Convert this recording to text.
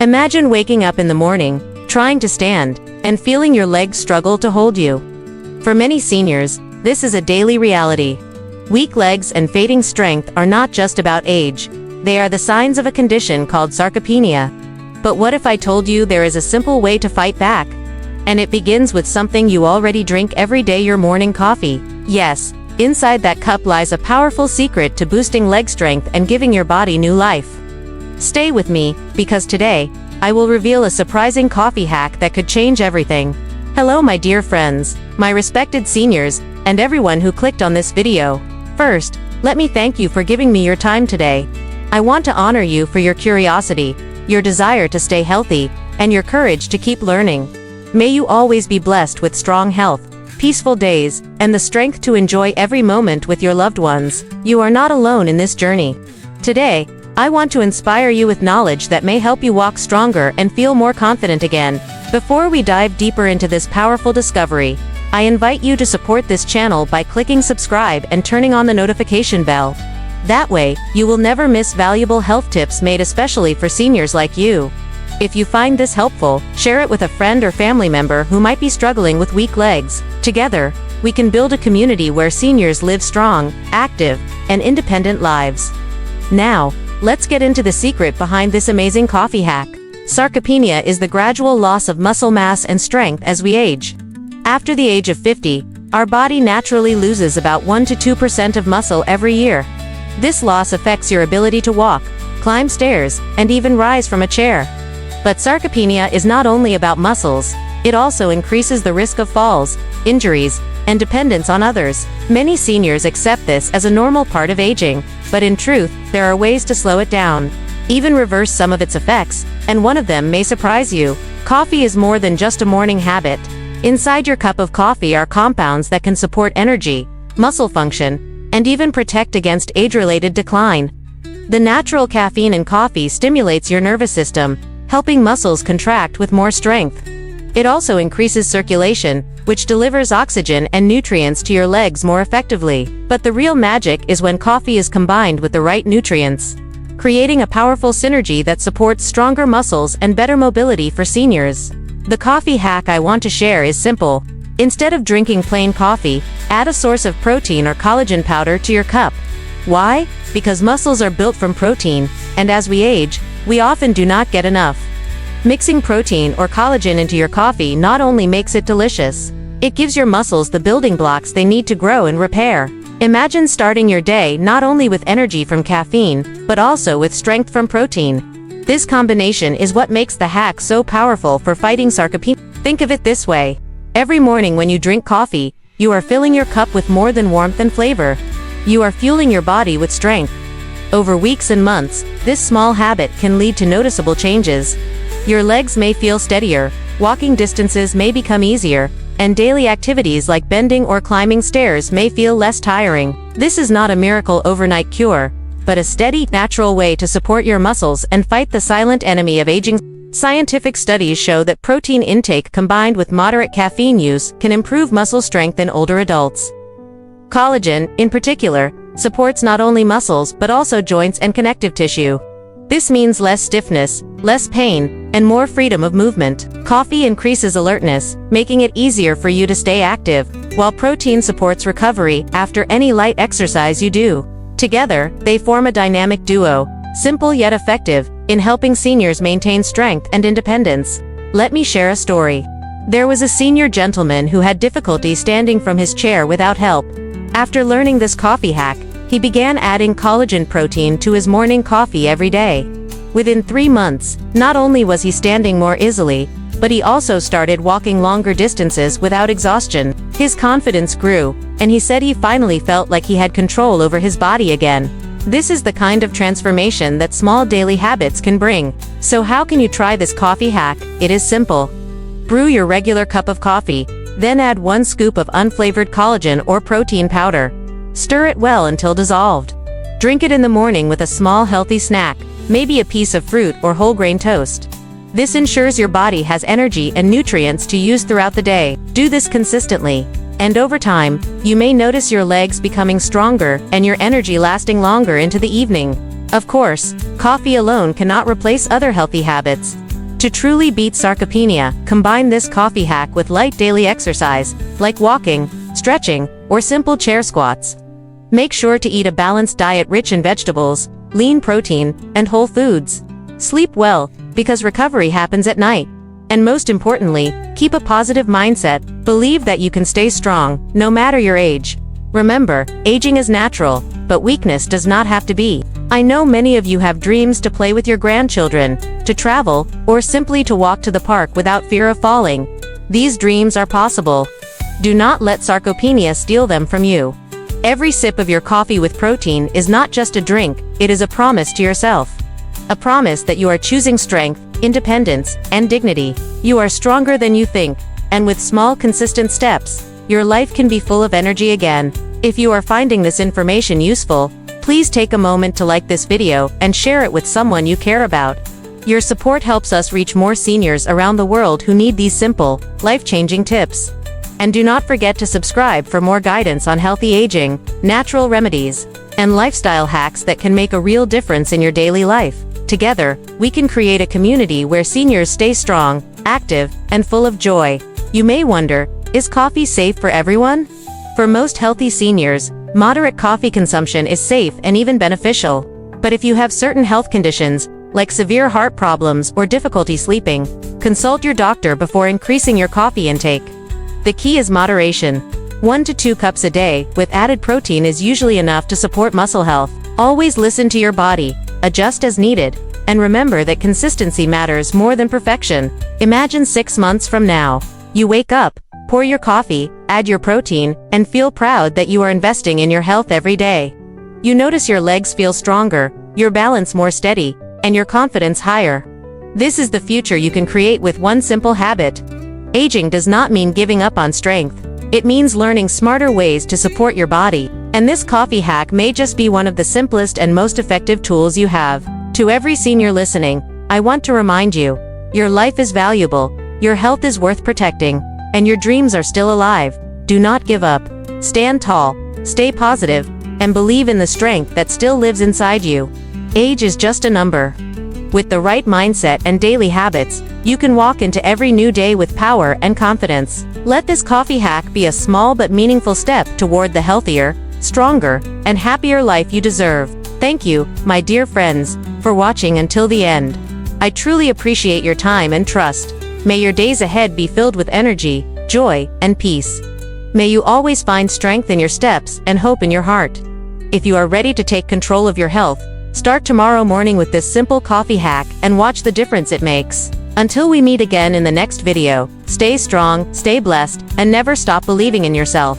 Imagine waking up in the morning, trying to stand, and feeling your legs struggle to hold you. For many seniors, this is a daily reality. Weak legs and fading strength are not just about age. They are the signs of a condition called sarcopenia. But what if I told you there is a simple way to fight back? And it begins with something you already drink every day: your morning coffee. Yes, inside that cup lies a powerful secret to boosting leg strength and giving your body new life. Stay with me, because today, I will reveal a surprising coffee hack that could change everything. Hello my dear friends, my respected seniors, and everyone who clicked on this video. First, let me thank you for giving me your time today. I want to honor you for your curiosity, your desire to stay healthy, and your courage to keep learning. May you always be blessed with strong health, peaceful days, and the strength to enjoy every moment with your loved ones. You are not alone in this journey. Today, I want to inspire you with knowledge that may help you walk stronger and feel more confident again. Before we dive deeper into this powerful discovery, I invite you to support this channel by clicking subscribe and turning on the notification bell. That way, you will never miss valuable health tips made especially for seniors like you. If you find this helpful, share it with a friend or family member who might be struggling with weak legs. Together, we can build a community where seniors live strong, active, and independent lives. Now, let's get into the secret behind this amazing coffee hack. Sarcopenia is the gradual loss of muscle mass and strength as we age. After the age of 50, our body naturally loses about 1 to 2% of muscle every year. This loss affects your ability to walk, climb stairs, and even rise from a chair. But sarcopenia is not only about muscles, it also increases the risk of falls, injuries, and dependence on others. Many seniors accept this as a normal part of aging, but in truth, there are ways to slow it down, even reverse some of its effects, and one of them may surprise you. Coffee is more than just a morning habit. Inside your cup of coffee are compounds that can support energy, muscle function, and even protect against age-related decline. The natural caffeine in coffee stimulates your nervous system, helping muscles contract with more strength. It also increases circulation, which delivers oxygen and nutrients to your legs more effectively. But the real magic is when coffee is combined with the right nutrients, creating a powerful synergy that supports stronger muscles and better mobility for seniors. The coffee hack I want to share is simple. Instead of drinking plain coffee, add a source of protein or collagen powder to your cup. Why? Because muscles are built from protein, and as we age, we often do not get enough. Mixing protein or collagen into your coffee not only makes it delicious, it gives your muscles the building blocks they need to grow and repair. Imagine starting your day not only with energy from caffeine, but also with strength from protein. This combination is what makes the hack so powerful for fighting sarcopenia. Think of it this way. Every morning when you drink coffee, you are filling your cup with more than warmth and flavor. You are fueling your body with strength. Over weeks and months, this small habit can lead to noticeable changes. Your legs may feel steadier, walking distances may become easier, and daily activities like bending or climbing stairs may feel less tiring. This is not a miracle overnight cure, but a steady, natural way to support your muscles and fight the silent enemy of aging. Scientific studies show that protein intake combined with moderate caffeine use can improve muscle strength in older adults. Collagen, in particular, supports not only muscles but also joints and connective tissue. This means less stiffness, less pain, and more freedom of movement. Coffee increases alertness, making it easier for you to stay active, while protein supports recovery after any light exercise you do. Together, they form a dynamic duo, simple yet effective, in helping seniors maintain strength and independence. Let me share a story. There was a senior gentleman who had difficulty standing from his chair without help. After learning this coffee hack, he began adding collagen protein to his morning coffee every day. Within 3 months, not only was he standing more easily, but he also started walking longer distances without exhaustion. His confidence grew, and he said he finally felt like he had control over his body again. This is the kind of transformation that small daily habits can bring. So how can you try this coffee hack? It is simple. Brew your regular cup of coffee, then add 1 scoop of unflavored collagen or protein powder. Stir it well until dissolved. Drink it in the morning with a small healthy snack, maybe a piece of fruit or whole grain toast. This ensures your body has energy and nutrients to use throughout the day. Do this consistently, and over time, you may notice your legs becoming stronger and your energy lasting longer into the evening. Of course, coffee alone cannot replace other healthy habits, To truly beat sarcopenia, combine this coffee hack with light daily exercise, like walking, stretching, or simple chair squats. Make sure to eat a balanced diet rich in vegetables, lean protein, and whole foods. Sleep well, because recovery happens at night. And most importantly, keep a positive mindset. Believe that you can stay strong, no matter your age. Remember, aging is natural, but weakness does not have to be. I know many of you have dreams to play with your grandchildren, to travel, or simply to walk to the park without fear of falling. These dreams are possible. Do not let sarcopenia steal them from you. Every sip of your coffee with protein is not just a drink, it is a promise to yourself. A promise that you are choosing strength, independence, and dignity. You are stronger than you think, and with small consistent steps, your life can be full of energy again. If you are finding this information useful, please take a moment to like this video and share it with someone you care about. Your support helps us reach more seniors around the world who need these simple, life-changing tips. And do not forget to subscribe for more guidance on healthy aging, natural remedies, and lifestyle hacks that can make a real difference in your daily life. Together, we can create a community where seniors stay strong, active, and full of joy. You may wonder, is coffee safe for everyone? For most healthy seniors, moderate coffee consumption is safe and even beneficial. But if you have certain health conditions, like severe heart problems or difficulty sleeping, consult your doctor before increasing your coffee intake. The key is moderation. 1 to 2 cups a day, with added protein is usually enough to support muscle health. Always listen to your body, adjust as needed, and remember that consistency matters more than perfection. Imagine 6 months from now. You wake up, pour your coffee, add your protein, and feel proud that you are investing in your health every day. You notice your legs feel stronger, your balance more steady, and your confidence higher. This is the future you can create with one simple habit. Aging does not mean giving up on strength. It means learning smarter ways to support your body. And this coffee hack may just be one of the simplest and most effective tools you have. To every senior listening, I want to remind you, your life is valuable, your health is worth protecting, and your dreams are still alive. Do not give up. Stand tall, stay positive, and believe in the strength that still lives inside you. Age is just a number. With the right mindset and daily habits, you can walk into every new day with power and confidence. Let this coffee hack be a small but meaningful step toward the healthier, stronger, and happier life you deserve. Thank you, my dear friends, for watching until the end. I truly appreciate your time and trust. May your days ahead be filled with energy, joy, and peace. May you always find strength in your steps and hope in your heart. If you are ready to take control of your health, start tomorrow morning with this simple coffee hack and watch the difference it makes. Until we meet again in the next video, stay strong, stay blessed, and never stop believing in yourself.